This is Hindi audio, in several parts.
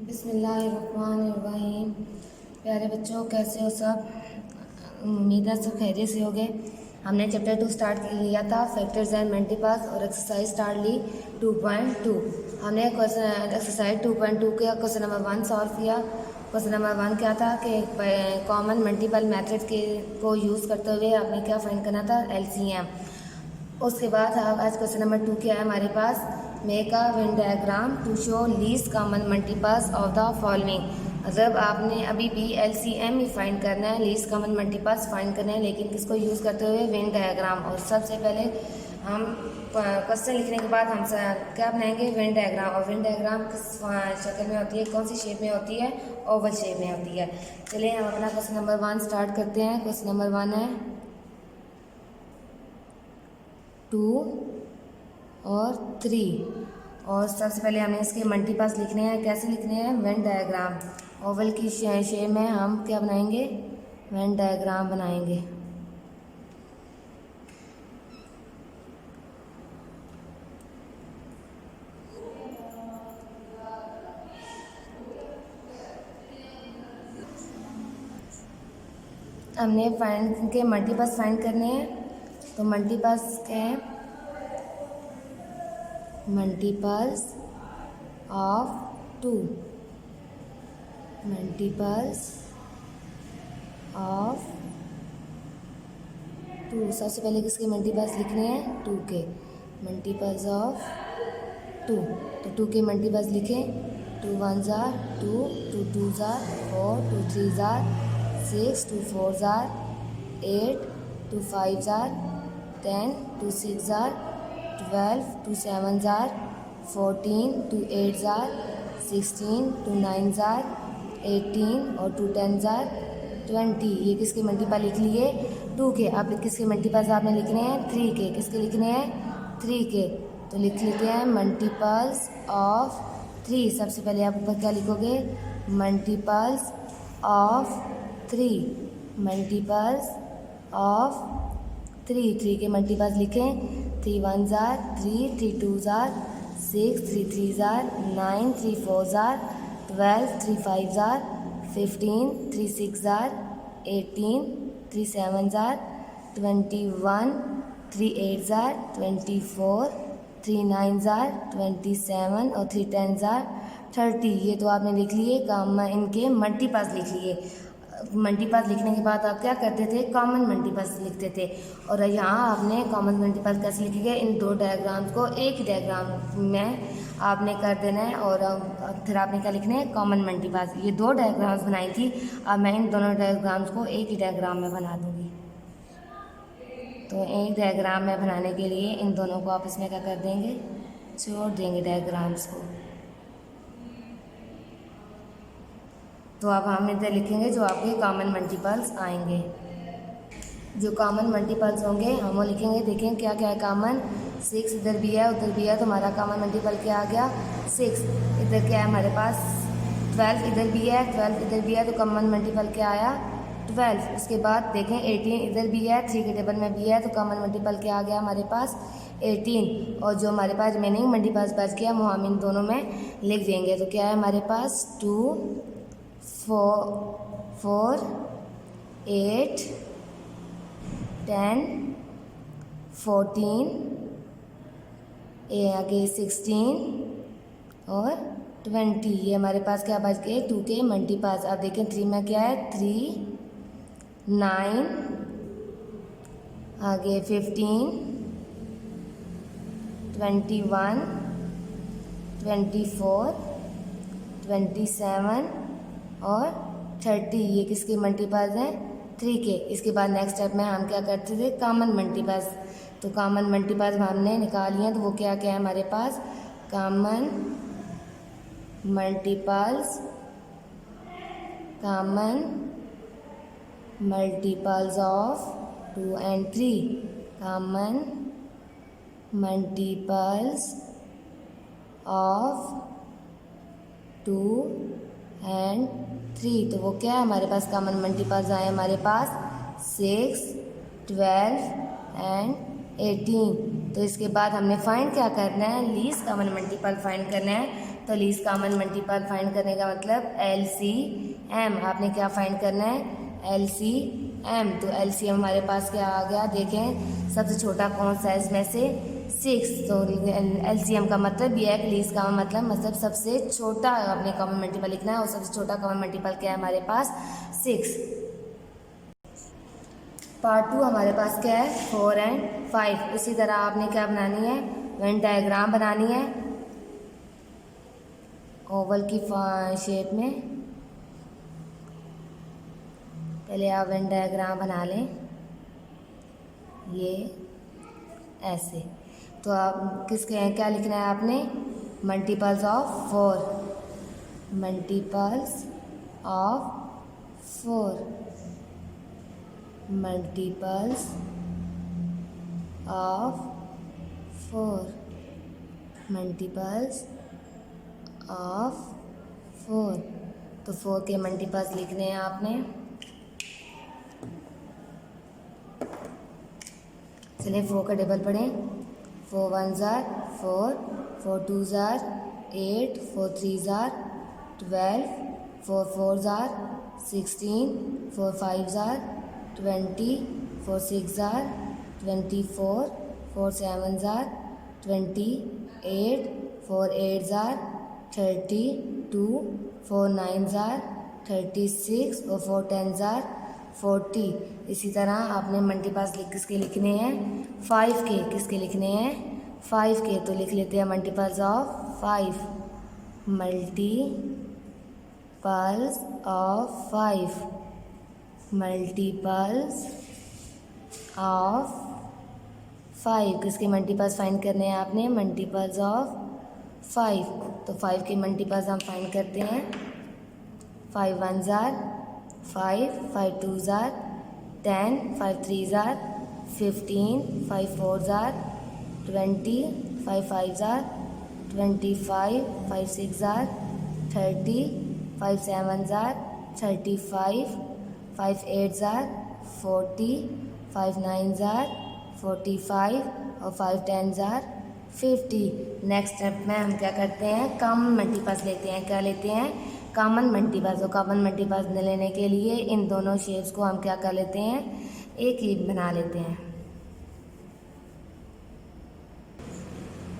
बिस्मिल्लाहिर्रहमानिर्रहीम। प्यारे बच्चों, कैसे हो सब? उम्मीद है सब खैरियत से होगे। हमने चैप्टर 2 स्टार्ट लिया था, फैक्टर्स एंड मल्टीपल्स, और एक्सरसाइज स्टार्ट ली 2.2। हमने क्वेश्चन एक्सरसाइज 2.2 का क्वेश्चन नंबर 1 सॉल्व किया। क्वेश्चन नंबर 1 क्या था कि कॉमन मल्टीपल मेथड के को यूज़ करते हुए आपने क्या फाइंड करना था, एलसीएम। उसके बाद आज क्वेश्चन नंबर 2 क्या है हमारे पास, make a Venn diagram to show least common multiples of the following. मतलब आपने अभी भी एलसीएम ही फाइंड करना है, लीस्ट कॉमन मल्टीपल्स फाइंड करना है, लेकिन किसको यूज़ करते हुए, वेन डायग्राम। और सबसे पहले हम क्वेश्चन लिखने के बाद हम क्या बनाएंगे, वेन डायग्राम। और वेन डायग्राम किस शक्ल में होती है, कौन सी शेप में होती है, ओवल शेप में होती है। चलिए हम अपना क्वेश्चन नंबर 1 स्टार्ट करते हैं। क्वेश्चन नंबर 1 है 2 और 3, और सबसे पहले हमें इसके मल्टीपल्स लिखने हैं। कैसे लिखने हैं, वेन डायग्राम। ओवल की शेप में हम क्या बनाएंगे, वेन डायग्राम बनाएंगे। हमने फाइंड के मल्टीपल्स फाइंड करने हैं, तो मल्टीपल्स के मल्टीपल्स ऑफ 2, मल्टीपल्स ऑफ 2। सबसे पहले किसके मल्टीपल्स लिखने हैं, 2 के मल्टीपल्स ऑफ 2। तो 2 के मल्टीपल्स लिखें, 2 1 jar 2, 2 2 jar 4, 2 3 jar 6, 2 4 jar 8, 2 5 jar 10, 2 6 jar 12, 2 7 jar 14, 2 8 jar 16, 2 9 jar 18, और 2 10 जार 20। ये किसके मल्टीपल लिख लिए, 2 के। अब किसके मल्टीपल्स आपने लिखने हैं, 3 के। किसके लिखने हैं, 3 के। तो लिख लेते हैं मल्टीपल्स ऑफ 3। सबसे पहले आप ऊपर क्या लिखोगे, मल्टीपल्स ऑफ 3, मल्टीपल्स ऑफ 3। 3 के मल्टीपल्स लिखें, 3 1 jar 3, 3 2 jar 6, 3 3 jar 9, 3 4 jar 12, 3 5 jar 15, 3 6 jar 18, 3 7 jar 21, 3 8 jar 24, 3 9 jar 27, और 3 10 जार 30। ये तो आपने लिख लिए, इनके मल्टीपल्स लिख लिए। मल्टीपल्स लिखने के बाद आप क्या करते थे, कॉमन मल्टीपल्स लिखते थे। और यहाँ आपने कॉमन मल्टीपल्स कैसे लिखेंगे, इन 2 डायग्राम्स को एक ही डायग्राम में आपने कर देना है, और फिर आपने क्या लिखना है, कॉमन मल्टीपल्स। ये 2 डायग्राम्स बनाई थी, अब मैं इन दोनों डायग्राम्स को एक ही डायग्राम में बना दूँगी। तो एक डायग्राम में बनाने के लिए इन दोनों को आपस में क्या कर देंगे, जोड़ देंगे डायग्राम्स को। तो अब हम इधर लिखेंगे जो आपके कॉमन मल्टीपल्स आएंगे। जो कॉमन मल्टीपल्स होंगे हम वो लिखेंगे। देखें क्या क्या है कॉमन, 6 इधर भी है उधर भी है, तो हमारा कॉमन मल्टीपल क्या आ गया, 6। इधर क्या है हमारे पास, 12 इधर भी है 12 इधर भी है, तो कॉमन मल्टीपल क्या आया, 12। उसके बाद देखें 18 इधर भी है, 3 के टेबल में भी है, तो कॉमन मल्टीपल क्या आ गया हमारे पास, 18। और जो हमारे पास रिमेनिंग मल्टीपल्स बच गया वो हम इन दोनों में लिख देंगे। तो क्या है हमारे पास, 2 4 8 10 14, आगे 16 और 20। ये हमारे पास क्या बच गए, 2 के मल्टीपल्स। अब देखें 3 में क्या है, 3 9, आगे 15 21 24 27 और 30। ये किसके मल्टीपल्स हैं, 3 के। इसके बाद नेक्स्ट स्टेप में हम क्या करते थे, कॉमन मल्टीपल्स। तो कॉमन मल्टीपल्स हमने निकाल लिए हैं, तो वो क्या क्या है हमारे पास, common multiples, common multiples of 2 and 3, common multiples of 2 and 3। तो वो क्या है हमारे पास, कॉमन मल्टीपल्स आए हमारे पास 6 12 and 18। तो इसके बाद हमने फाइंड क्या करना है, लीस्ट कॉमन मल्टीपल फाइंड करना है। तो लीस्ट कॉमन मल्टीपल फाइंड करने का मतलब LCM। आपने क्या फाइंड करना है? LCM। तो LCM हमारे पास क्या आ गया? देखें सबसे छोटा कौन सा है इसमें से? 6। तो LCM का मतलब ये है कि लीस्ट कॉमन मतलब सबसे छोटा अपने कॉमन मल्टीपल लिखना है, और सबसे छोटा कॉमन मल्टीपल क्या है हमारे पास? 6। पार्ट 2 हमारे पास क्या है? 4 and 5। इसी तरह आपने क्या बनानी है? वेन डायग्राम बनानी है ओवल की शेप में। पहले आप वेन डायग्राम बना लें, ये ऐसे। तो आप किसके क्या लिखना है आपने? Multiples of 4, multiples of 4, multiples of 4, multiples of 4। तो 4 के मल्टीपल्स लिखने हैं आपने। चलिए 4 का टेबल पढ़ें। 4 1s are 4, 4 2s are 8, 4 3s are 12, 4 4s are 16, 4 5s are 20, 4 6s are 24, 4 7s are 28, 4 8s are 32, 4 9s are 36 और 4 10s are 40। इसी तरह आपने मल्टीपल्स किसके लिखने हैं? 5 के। किसके लिखने हैं? 5 के। तो लिख लेते हैं multiples of 5, multiples of 5, multiples of 5। किसके मल्टीपल्स फाइंड करने हैं आपने? Multiples of 5। तो 5 के मल्टीपल्स हम फाइंड करते हैं। 5 1s are 5, 5 2s are 10, 5 3s are 15, 5 4s are 20, 5 5s are 25, 5 6s are 30, 5 7s are 35, 5 8s are 40, 5 9s are 45 और 5 10s are 50। नेक्स्ट स्टेप में हम क्या करते हैं? कॉमन मल्टीपल्स लेते हैं। क्या लेते हैं? Common multiples. और कॉमन मल्टीपल्स लेने के लिए इन दोनों शेप्स को हम क्या कर लेते हैं? एक ही बना लेते हैं।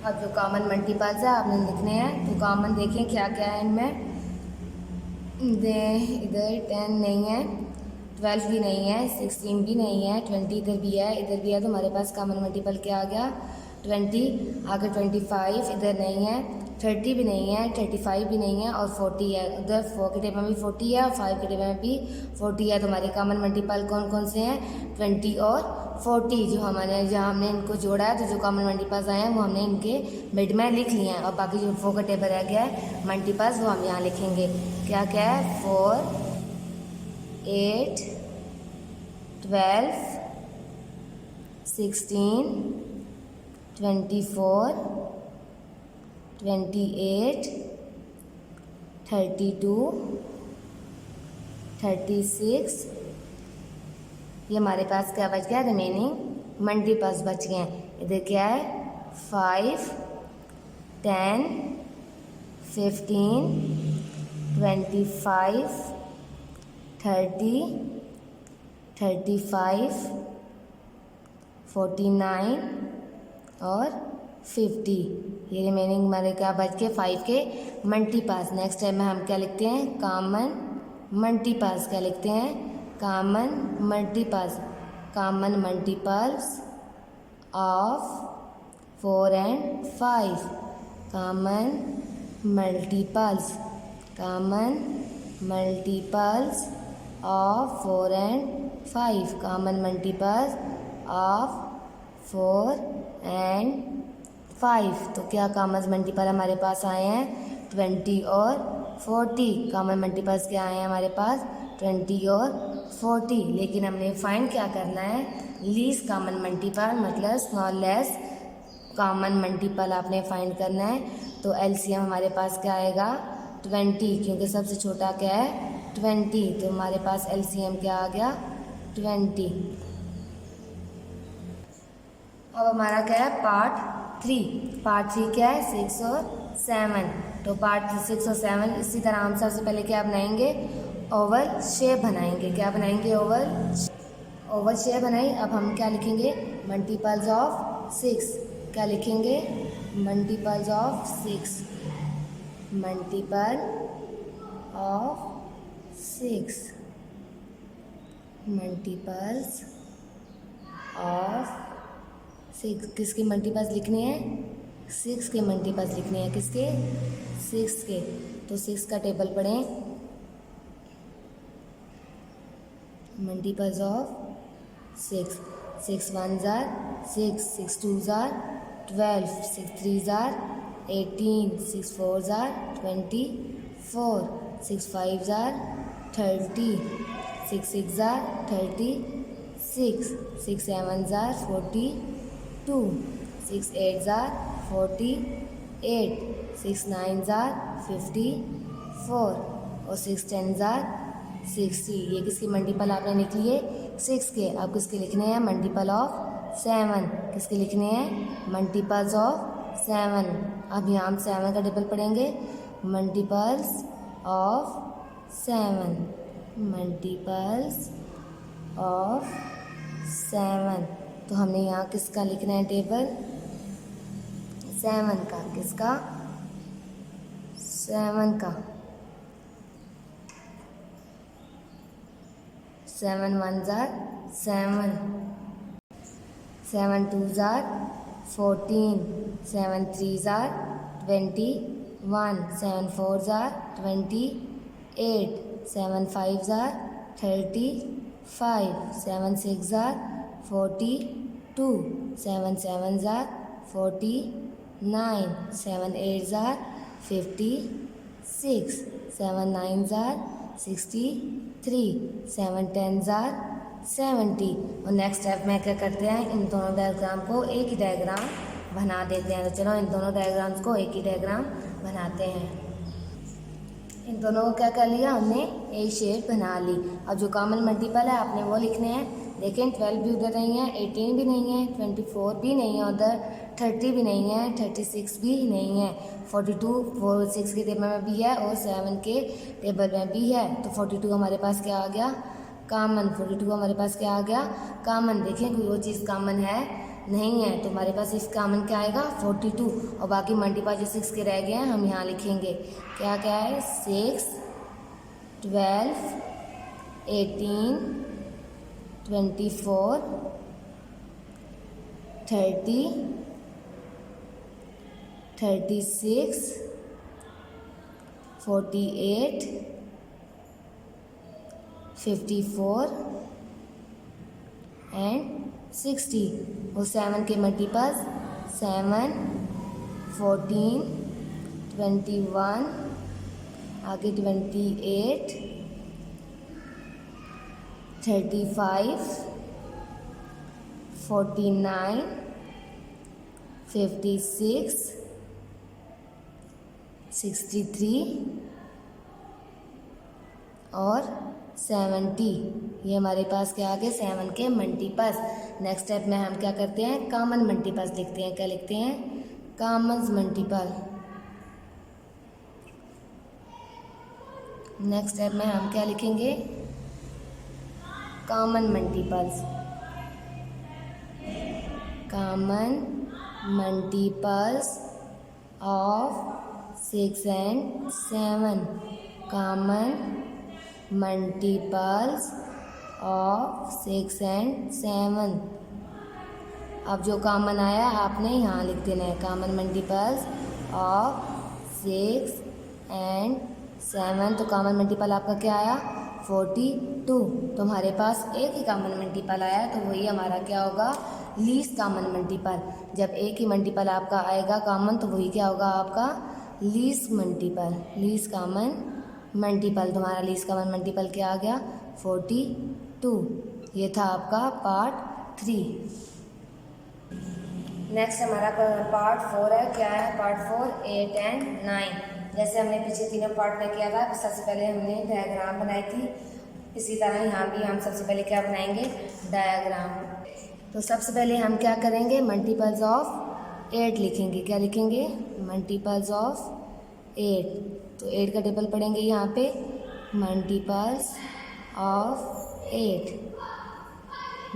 अब जो कॉमन मल्टीपल्स है आपने लिखने हैं। तो कॉमन देखें क्या क्या है इनमें। इधर 10 नहीं है, 12 भी नहीं है, 16 भी नहीं है, 20 इधर भी है, इधर भी है। तो हमारे पास कॉमन मल्टीपल क्या आ गया? 20। आगे 25 इधर नहीं है, 30 भी नहीं है, 35 भी नहीं है और 40 है। उधर 4 के टेबल में भी 40 है और 5 के टेबल में भी 40 है। तो हमारे कॉमन मल्टीपल कौन कौन से हैं? 20 और 40। जो जहाँ हमने इनको जोड़ा है, तो जो कॉमन मल्टीपल्स आए हैं वो हमने इनके मिड में लिख लिए हैं। और बाकी जो 4 का टेबल रह गया है मल्टीपल्स, वो हम यहाँ लिखेंगे। क्या क्या है? 4 8 12 16 24 28 32 36। ये हमारे पास क्या बच गया? रिमेनिंग मल्टीपल्स बच गए हैं। इधर क्या है? 5 10 15 25 30 35 49 और 50। ये रिमेनिंग हमारे क्या बच के? 5 के मल्टीपल्स। नेक्स्ट टाइम में हम क्या लिखते हैं? Common multiples. क्या लिखते हैं? Common multiples. Common multiples of 4 and 5। Common multiples. Common multiples of 4 and 5। Common multiples of 4 and 5। तो क्या कॉमन मल्टीपल हमारे पास आए हैं? 20 और 40। कॉमन मल्टीपल्स क्या आए हैं हमारे पास? 20 और 40। लेकिन हमने फाइंड क्या करना है? लीस्ट कॉमन मल्टीपल मतलब स्मॉलेस्ट कॉमन मल्टीपल आपने फाइंड करना है। तो LCM हमारे पास क्या आएगा? 20, क्योंकि सबसे छोटा क्या है? 20। तो हमारे पास LCM क्या आ गया? 20। अब हमारा क्या है? पार्ट 3। पार्ट 3 क्या है? 6 और 7। तो पार्ट 6 और 7 इसी तरह हम सबसे पहले क्या बनाएंगे, ओवल शेप बनाएंगे। क्या बनाएंगे, ओवल शेप बनाई। अब हम क्या लिखेंगे, मल्टीपल्स ऑफ 6। क्या लिखेंगे, multiples of 6, multiple of 6, multiples of 6। किसके मल्टीपल्स लिखने हैं, 6 के मल्टीपल्स लिखने हैं। किसके, 6 के। तो 6 का टेबल पढ़ें, multiples of 6। 6 1s are 6, 6 2s are 12, 6 3s are 18, 6 4s are 24, 6 5s are 30, 6 6s are 36, 6 7s are 42, 6 8s are 48, 6 9s are 54 और 6 10s are 60। ये किसकी मल्टीपल आपने लिख लिए, 6 के। अब किसके लिखने हैं, मल्टीपल ऑफ 7। किसके लिखने हैं, मल्टीपल्स ऑफ 7। अब यहाँ हम 7 का टेबल पढ़ेंगे, मल्टीपल्स ऑफ 7, मल्टीपल्स ऑफ 7। तो हमने यहाँ किसका लिखना है टेबल, 7 का। किसका, 7 का। 7 1s are 7, 7 2s are 14, 7 3s are 21, 7 4s are 28, 7 5s are 35, 7 6s are 42, 7 7s are 49, 7 8s are 56, 7 9s are 63, 7 10s are 70। और नेक्स्ट स्टेप में क्या करते हैं, इन दोनों डायग्राम को एक ही डायग्राम बना देते हैं। तो चलो इन दोनों डायग्राम्स को एक ही डायग्राम बनाते हैं। इन दोनों को क्या कर लिया हमने, एक शेप बना ली। अब जो कॉमन मल्टीपल है आपने वो लिखने हैं। देखें 12 भी उधर नहीं है, 18 भी नहीं है, 24 भी नहीं है उधर, 30 भी नहीं है, 36 भी नहीं है, 42 6 के टेबल में भी है और 7 के टेबल में भी है। तो 42 हमारे पास क्या आ गया, कॉमन। 42 हमारे पास क्या आ गया, कॉमन। देखें कोई वो चीज़ कॉमन है नहीं है, तो हमारे पास इस कॉमन क्या आएगा, 42। और बाकी मल्टीपल जो 6 के रह गए हैं हम यहाँ लिखेंगे। क्या क्या है, 6 12 18 24 30 36 48 54 एंड 60। और 7 के मल्टीपल्स 7 14 21 आगे 28 35 49 56 63 और 70। ये हमारे पास क्या आ गए, 7 के मल्टीपल्स। नेक्स्ट स्टेप में हम क्या करते हैं, कॉमन मल्टीपल्स लिखते हैं। क्या लिखते हैं, कॉमन मल्टीपल। नेक्स्ट स्टेप में हम क्या लिखेंगे, common multiples. Common multiples of 6 and 7। Common multiples of 6 and 7। अब जो कॉमन आया आपने यहाँ लिख देना है, कॉमन मल्टीपल्स ऑफ 6 and 7। तो कॉमन मल्टीपल आपका क्या आया, 42। तो हमारे पास एक ही कॉमन मल्टीपल आया, तो वही हमारा क्या होगा, लीस्ट कॉमन मल्टीपल। जब एक ही मल्टीपल आपका आएगा कॉमन, तो वही क्या होगा आपका least multiple, least common multiple. तुम्हारा लीस्ट कॉमन मल्टीपल क्या आ गया, 42। ये था आपका पार्ट 3। नेक्स्ट हमारा पार्ट 4 है। क्या है पार्ट 4, 8 and 9। जैसे हमने पीछे तीनों पार्ट में किया था, सबसे पहले हमने डायग्राम बनाई थी, इसी तरह यहाँ भी हम सबसे पहले क्या बनाएंगे, डायग्राम। तो सबसे पहले हम क्या करेंगे, मल्टीपल्स ऑफ 8 लिखेंगे। क्या लिखेंगे, मल्टीपल्स ऑफ 8, तो 8 का टेबल पढ़ेंगे यहाँ पे, multiples of 8,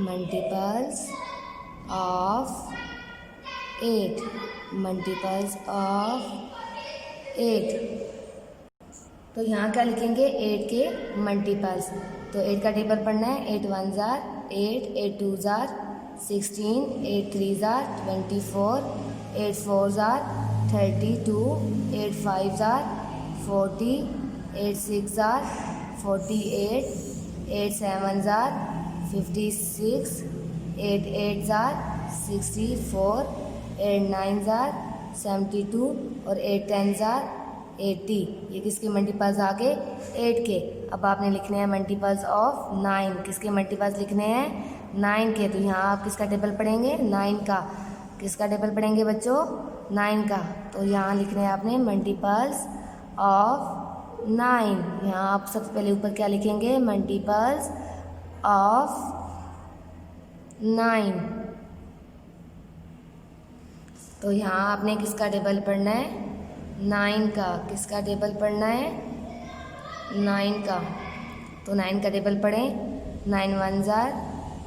multiples of 8, multiples of 8। तो यहाँ क्या लिखेंगे, 8 के मल्टीपल्स। तो 8 का टेबल पढ़ना है, 8 1 jar 8, 8 2 jar 16, 8 3 jar 24, 8 4 jar 32, 8 5 jar 40, 8 6 jar 48, 8 7 jar 56, 8 8 jar 64, 8 9 jar 72 और 8 10 जार 80। ये किसके मल्टीपल्स आ गए, 8 के। अब आपने लिखने हैं मल्टीपल्स ऑफ 9, किसके मल्टीपल्स लिखने हैं, 9 के। तो यहाँ आप किसका टेबल पढ़ेंगे, 9 का। किसका टेबल पढ़ेंगे बच्चों, 9 का। तो यहाँ लिखने हैं आपने मल्टीपल्स ऑफ 9। यहाँ आप सबसे पहले ऊपर क्या लिखेंगे, मल्टीपल्स ऑफ 9। तो यहाँ आपने किसका टेबल पढ़ना है, 9 का। किसका टेबल पढ़ना है, 9 का। तो 9 का टेबल पढ़ें, 9 1 jar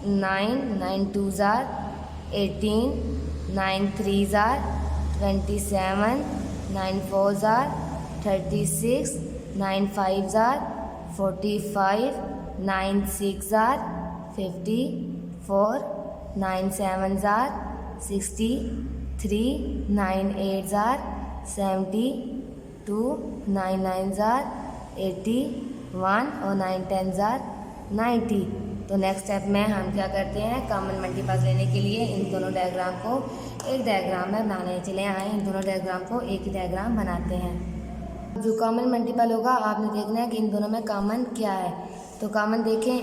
9, 9 2 jar 18, 9 3 jar 27, 9 4 jar 36, 9 5 jar 45, 9 6 jar 54, 9 7 jar 63, 9 8 jar 72, 9 9 jar 81 और 9 10 जार 90। तो नेक्स्ट स्टेप में हम क्या करते हैं, कॉमन मल्टीपल्स लेने के लिए इन दोनों डायग्राम को एक डायग्राम में बनाने चले आए। इन दोनों डायग्राम को एक ही डायग्राम बनाते हैं। जो कॉमन मल्टीपल होगा आपने देखना है कि इन दोनों में कॉमन क्या है। तो कॉमन देखें,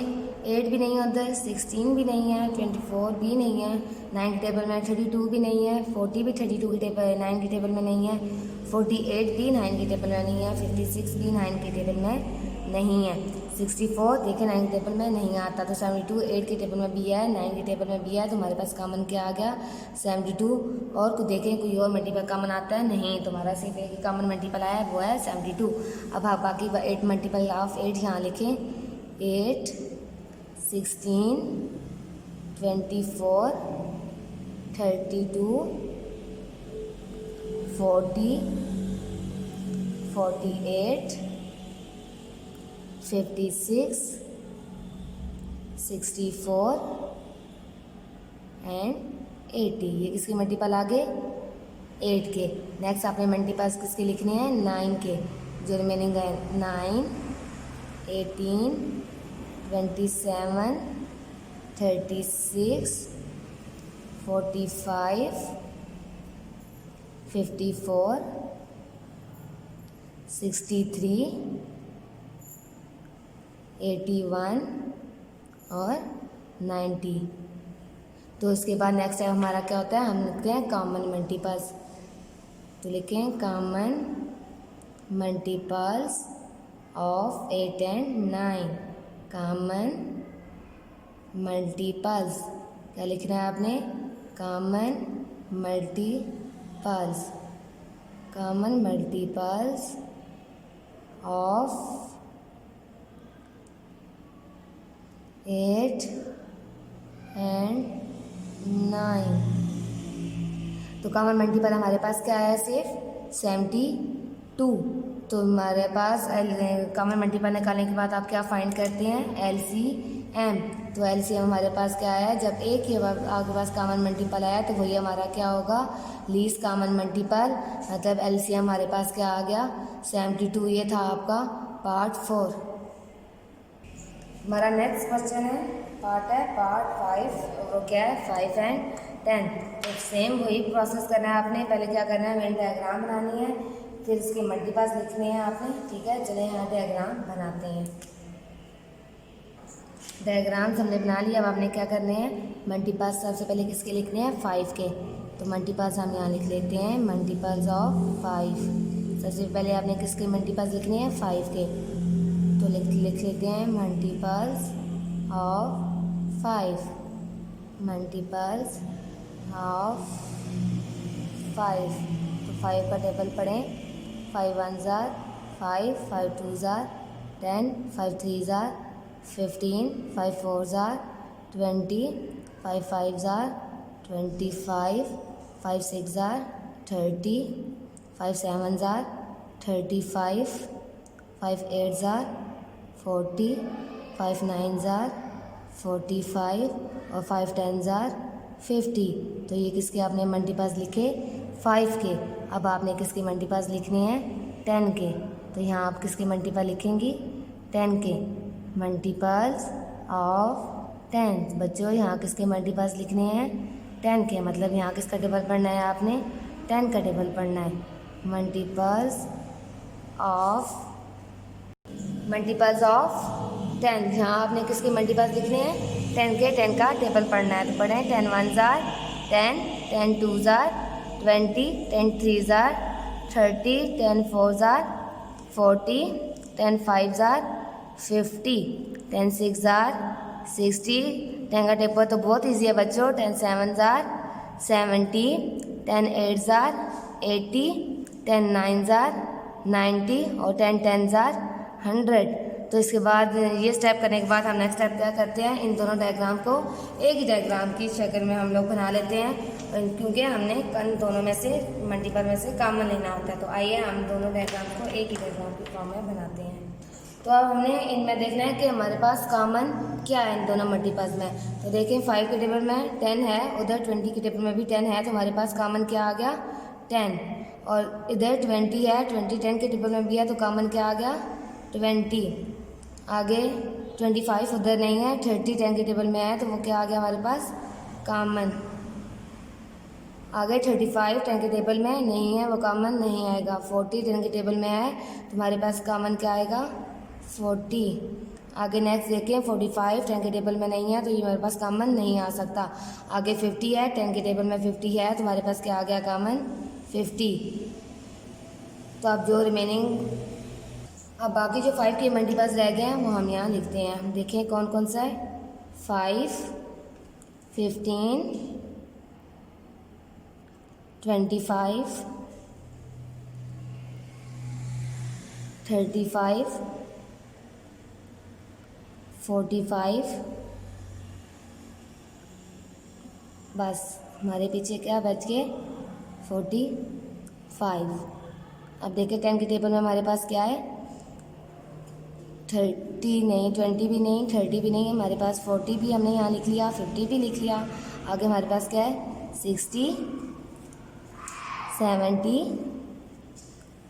8 भी नहीं है उधर, 16 भी नहीं है, 24 भी नहीं है, 9 के टेबल में 32 भी नहीं है, 40 भी 32 के टेबल 9 के टेबल में नहीं है, 48 भी 9 के टेबल में नहीं है, 56 भी 9 के टेबल में नहीं है, 64 देखें 9 के टेबल में नहीं आता। तो 72 8 के टेबल में भी है, 9 के टेबल में भी है। तो हमारे पास कॉमन क्या आ गया, 72। और देखें कोई और मल्टीपल कॉमन आता है, नहीं। तो हमारा सिर्फ एक कॉमन मल्टीपल आया है, वो है 72। अब आप बाकी 8 मल्टीपल ऑफ 8 यहाँ लिखें, 8 16 24 32 40 48 56 64 एंड 80। ये किसके मल्टीपल आ गए, 8 के। नेक्स्ट आपने मल्टीपल्स किसके लिखने हैं, 9 के। जो रिमेनिंग है 9 18 27 36 45 54 63 81 और 90। तो इसके बाद नेक्स्ट टाइम हमारा क्या होता है, हम लिखते हैं कॉमन मल्टीपल्स। तो लिखें common multiples of 8 and 9। Common multiples क्या लिखना है आपने, common multiples, common multiples of 8 and 9। तो कॉमन मल्टीपल हमारे पास क्या है, सिर्फ 72। तो हमारे पास कॉमन मल्टीपल निकालने के बाद आप क्या फाइंड करते हैं, LCM। तो LCM हमारे पास क्या है, जब एक ही आपके पास कॉमन मल्टीपल आया तो वही हमारा क्या होगा, लीस्ट कॉमन मल्टीपल। मतलब LCM हमारे पास क्या आ गया, 72। ये था आपका पार्ट 4। हमारा नेक्स्ट क्वेश्चन है पार्ट 5। वो क्या है, 5 एंड 10। तो सेम वही प्रोसेस करना है आपने। पहले क्या करना है, मेन डायग्राम बनानी है, फिर इसके मल्टीपल्स लिखने हैं आपने। ठीक है, चलिए यहाँ डायग्राम बनाते हैं। डायग्राम्स हमने बना लिया। अब आपने क्या करने हैं, मल्टीपल्स सबसे पहले किसके लिखने हैं, 5 के। तो मल्टीपल्स हम यहाँ लिख लेते हैं, मल्टीपल्स ऑफ 5। सबसे पहले आपने किसके मल्टीपल्स लिखने हैं, 5 के। तो लिख लेते हैं मल्टीपल्स ऑफ 5, मल्टीपल्स ऑफ 5। तो 5 का टेबल पढ़ें, 5 1 ज़ार 5, 5 2 ज़ार 10, 5 3 ज़ार 15, 5 4 ज़ार 20, 5 5 ज़ार 25, 5 6 ज़ार 30, 5 7 ज़ार 35, 5 8 ज़ार 40, 5 9 ज़ार 45 और 5 10 ज़ार 50। तो ये किसके आपने मल्टीपल्स लिखे 5 के। अब आपने किसके मल्टीपल्स लिखने हैं 10 के। तो यहाँ आप किसके मल्टीपल लिखेंगी 10 के मल्टीपल्स ऑफ 10। बच्चों यहाँ किसके मल्टीपल्स लिखने हैं 10 के, मतलब यहाँ किसका टेबल पढ़ना है आपने 10 का टेबल पढ़ना है। मल्टीपल्स ऑफ 10, यहाँ आपने किसके मल्टीपल्स लिखने हैं 10 के। 10 का टेबल पढ़ना है तो पढ़ें 10 1 ज़ार 10, 10 2 ज़ार 20, 10 3 ज़ार 30, 10 4 ज़ार 40, 10 5 ज़ार 50, 10 6 ज़ार 60। 10 का टेबल तो बहुत ईजी है बच्चों। 10 7 ज़ार 70, 10 8 ज़ार 80, 10 9 ज़ार 90 और 10 10 ज़ार 100। तो इसके बाद ये स्टेप करने के बाद हम नेक्स्ट स्टेप क्या करते हैं, इन दोनों डायग्राम को एक ही डायग्राम की शक्ल में हम लोग बना लेते हैं, क्योंकि हमने इन दोनों में से मल्टीपल में से कॉमन लेना होता है। तो आइए हम दोनों डायग्राम को एक ही डायग्राम की फॉर्म में बनाते हैं। तो अब हमने इनमें देखना है कि हमारे पास कॉमन क्या है इन दोनों मल्टीपल्स में। तो देखें 5 के टेबल में 10 है, उधर 20 के टेबल में भी 10 है, तो हमारे पास कॉमन क्या आ गया 10। और इधर 20 है, 20 10 के टेबल में भी है, तो कॉमन क्या आ गया 20। आगे 25 उधर नहीं है, 30 10 के टेबल में है, तो वो क्या आ गया हमारे पास कॉमन। आगे 35 10 के टेबल में नहीं है, वो कॉमन नहीं आएगा। 40 10 के टेबल में है, तो हमारे पास कॉमन क्या आएगा 40। आगे नेक्स्ट देखें 45 10 के टेबल में नहीं है, तो ये हमारे पास कॉमन नहीं आ सकता। आगे 50 है, 10 के टेबल में 50 है, तो हमारे पास क्या आ गया कॉमन 50। तो अब जो रिमेनिंग अब बाकी जो 5 के मल्टीपल्स रह गए हैं वो हम यहाँ लिखते हैं। देखें कौन कौन सा है 5, 15, 25, 35, 45। बस हमारे पीछे क्या बच गए 45। अब देखें 10 के टेबल में हमारे पास क्या है 30 नहीं, 20 भी नहीं, 30 भी नहीं है, हमारे पास 40 भी हमने यहाँ लिख लिया, 50 भी लिख लिया। आगे हमारे पास क्या है 60, 70,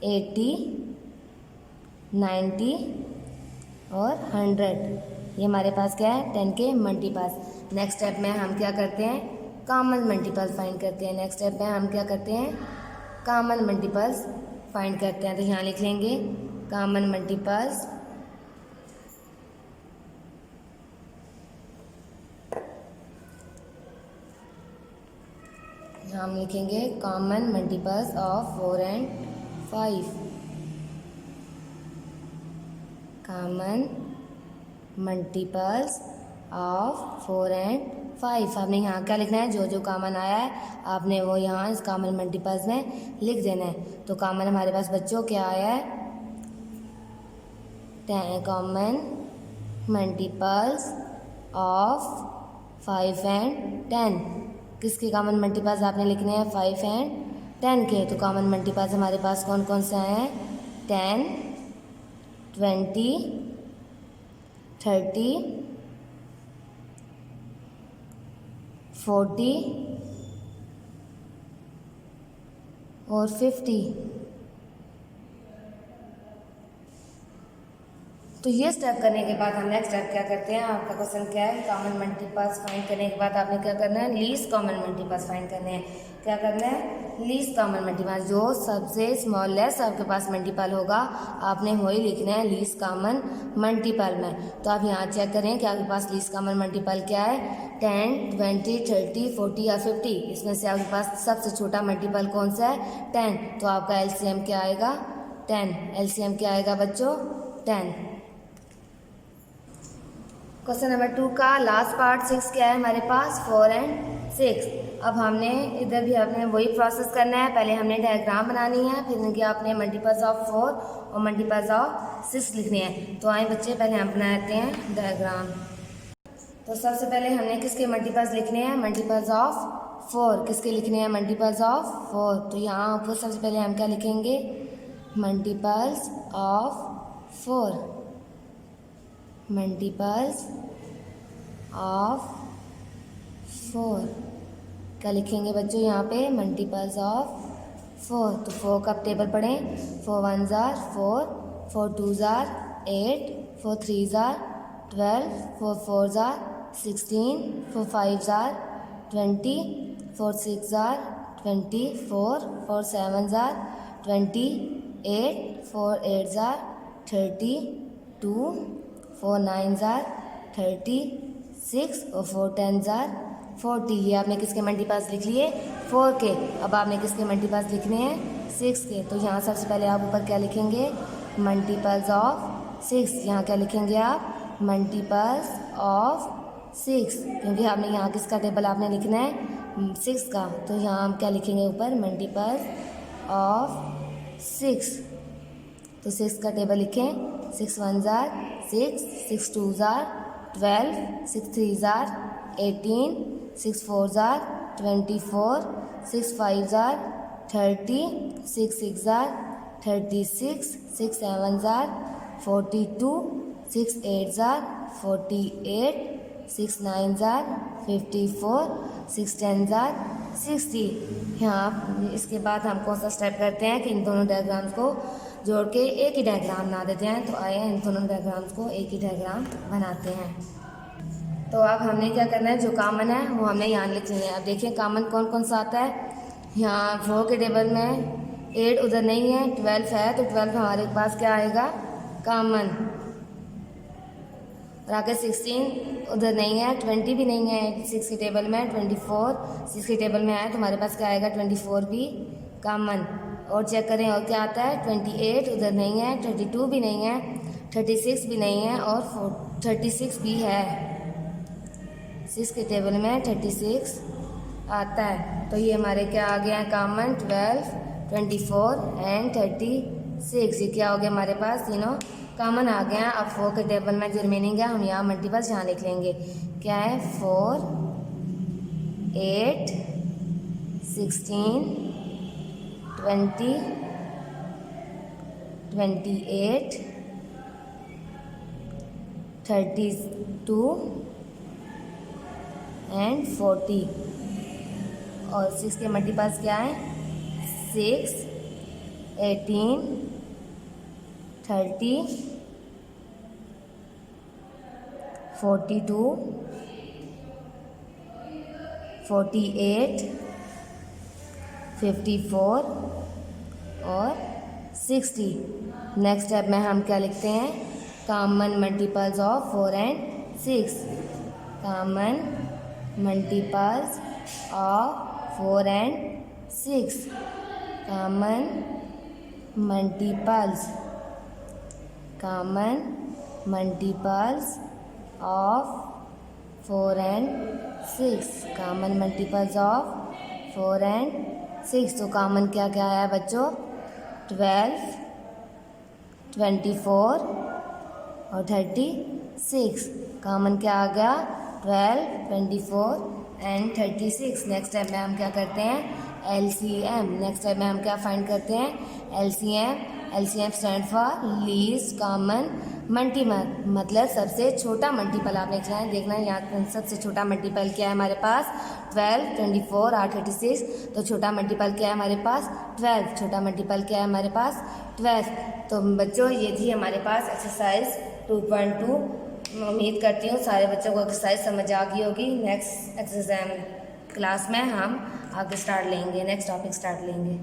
80, 90 और 100। ये हमारे पास क्या है 10 के मल्टीपल्स। नेक्स्ट स्टेप में हम क्या करते हैं कॉमन मल्टीपल्स फाइंड करते हैं। नेक्स्ट स्टेप में हम क्या करते हैं कॉमन मल्टीपल्स फाइंड करते हैं। तो यहाँ लिख लेंगे कॉमन मल्टीपल्स हम लिखेंगे common multiples of 4 and 5। Common multiples of 4 and 5। आपने यहाँ क्या लिखना है जो जो कॉमन आया है आपने वो यहाँ इस कॉमन मल्टीपल्स में लिख देना है। तो कॉमन हमारे पास बच्चों क्या आया है कॉमन मल्टीपल्स ऑफ 5 and 10। किसके कॉमन मल्टीपल्स आपने लिखने हैं 5 and 10 के। तो कॉमन मल्टीपल्स हमारे पास कौन कौन से हैं 10, 20, 30, 40 और 50। तो ये स्टेप करने के बाद हम नेक्स्ट स्टेप क्या करते हैं। आपका क्वेश्चन क्या है कॉमन मल्टीपल्स फाइंड करने के बाद आपने क्या करना है लीस्ट कॉमन मल्टीपल्स फाइंड करने हैं। क्या करना है लीस्ट कॉमन मल्टीपल्स, जो सबसे स्मॉलेस्ट आपके पास मल्टीपल होगा आपने वही लिखना है लीस्ट कॉमन मल्टीपल में। तो आप यहाँ चेक करें कि आपके पास लीस्ट कॉमन मल्टीपल क्या है 10, 20, 30, 40 या 50। इसमें से आपके पास सबसे छोटा मल्टीपल कौन सा है 10। तो आपका एलसीएम क्या आएगा 10। एलसीएम क्या आएगा बच्चों 10। क्वेश्चन नंबर 2 का लास्ट पार्ट 6 क्या है हमारे पास 4 and 6। अब हमने इधर भी आपने वही प्रोसेस करना है। पहले हमने डायग्राम बनानी है, फिर इनके आपने मल्टीपल्स ऑफ 4 और मल्टीपल्स ऑफ 6 लिखने हैं। तो आए बच्चे पहले हम बनाते हैं डायग्राम। तो सबसे पहले हमने किसके मल्टीपल्स लिखने हैं? Multiples of 4। किसके लिखने हैं? Multiples of 4। तो यहाँ ऊपर सबसे पहले हम क्या लिखेंगे? Multiples of 4। मल्टीपल्स ऑफ 4 क्या लिखेंगे बच्चों? यहाँ पे मल्टीपल्स ऑफ 4। तो 4 का टेबल पढ़ें। 4 1 jar 4, 4 2 jar 8, 4 3 jar 12, 4 4 jar 16, 4 5 jar 20, 4 6 jar 24, 4 7 jar 28, 4 8 jar 32, 4 9 jar 36 और 4 10 जार 40। ये आपने किसके मल्टीपल्स लिख लिए? 4 के। अब आपने किसके मल्टीपल्स लिखने हैं? 6 के। तो यहाँ सबसे पहले आप ऊपर क्या लिखेंगे? Multiples of 6। यहाँ क्या लिखेंगे आप? मल्टीपल्स ऑफ 6, क्योंकि आपने यहाँ किसका टेबल आपने लिखना है? 6 का। तो यहाँ हम क्या लिखेंगे ऊपर? Multiples of 6। तो 6 का टेबल लिखें। 6 1 jar 6, 6 2 jar 12, 6 3 jar 18, 6 4 jar 24, 6 5 jar 30, 6 6 jar 36, 6 7 jar 42, 6 8 jar 48, 6 9 jar 54, 6 10 jar 60। यहाँ इसके बाद हम कौन सा स्टेप करते हैं कि इन दोनों डायग्राम्स को जोड़ के एक ही डायग्राम बना देते हैं। तो आइए इन दोनों डायग्राम्स को एक ही डायग्राम बनाते हैं। तो अब हमने क्या करना है? जो कॉमन है वो हमने यहाँ लिख लिया है। अब देखिए कॉमन कौन कौन सा आता है। यहाँ 4 के टेबल में 8 उधर नहीं है, 12 है, तो 12 हमारे पास क्या आएगा? कॉमन। और आगे 16 उधर नहीं है, 20 भी नहीं है 6 के टेबल में, 24 6 के टेबल में आया तो हमारे पास क्या आएगा? 24 भी कॉमन। और चेक करें और क्या आता है? 28 उधर नहीं है, 32 भी नहीं है, 36 भी नहीं है और 36 भी है। 6 के टेबल में 36 आता है। तो ये हमारे क्या आ गया है? Common 12, 24 and 36। ये क्या हो गया हमारे पास? तीनों कॉमन आ गया। अब 4 के टेबल में जो रिमेनिंग है हम यहाँ मल्टीपल्स यहाँ लिख लेंगे। क्या है? 4 8 16 20 28 32 एंड 40। और 6 के मल्टीपल्स क्या है? 6 18 30 42 48 54 और 60। नेक्स्ट स्टेप में हम क्या लिखते हैं? Common multiples of 4 and 6। Common multiples of 4 and 6। Common multiples of 4 and 6। Common multiples of 4 and 6। तो कॉमन क्या क्या आया बच्चों? 12 24 और 36। कॉमन क्या आ गया? 12 24 एंड 36। नेक्स्ट स्टेप में हम क्या करते हैं? LCM। नेक्स्ट स्टेप में हम क्या फाइंड करते हैं? LCM। LCM stand for least common multiple, मतलब सबसे छोटा मल्टीपल आपने लिखना है। देखना है यहाँ सबसे छोटा मल्टीपल क्या है हमारे पास? 12 24 और 36। तो छोटा मल्टीपल क्या है हमारे पास? 12। छोटा मल्टीपल क्या है हमारे पास? 12। तो बच्चों ये थी हमारे पास एक्सरसाइज 2.2। मैं उम्मीद करती हूँ सारे बच्चों को एक्सरसाइज समझ आ गई होगी। नेक्स्ट एक्सरसाइज क्लास में हम आगे स्टार्ट लेंगे, नेक्स्ट टॉपिक स्टार्ट लेंगे।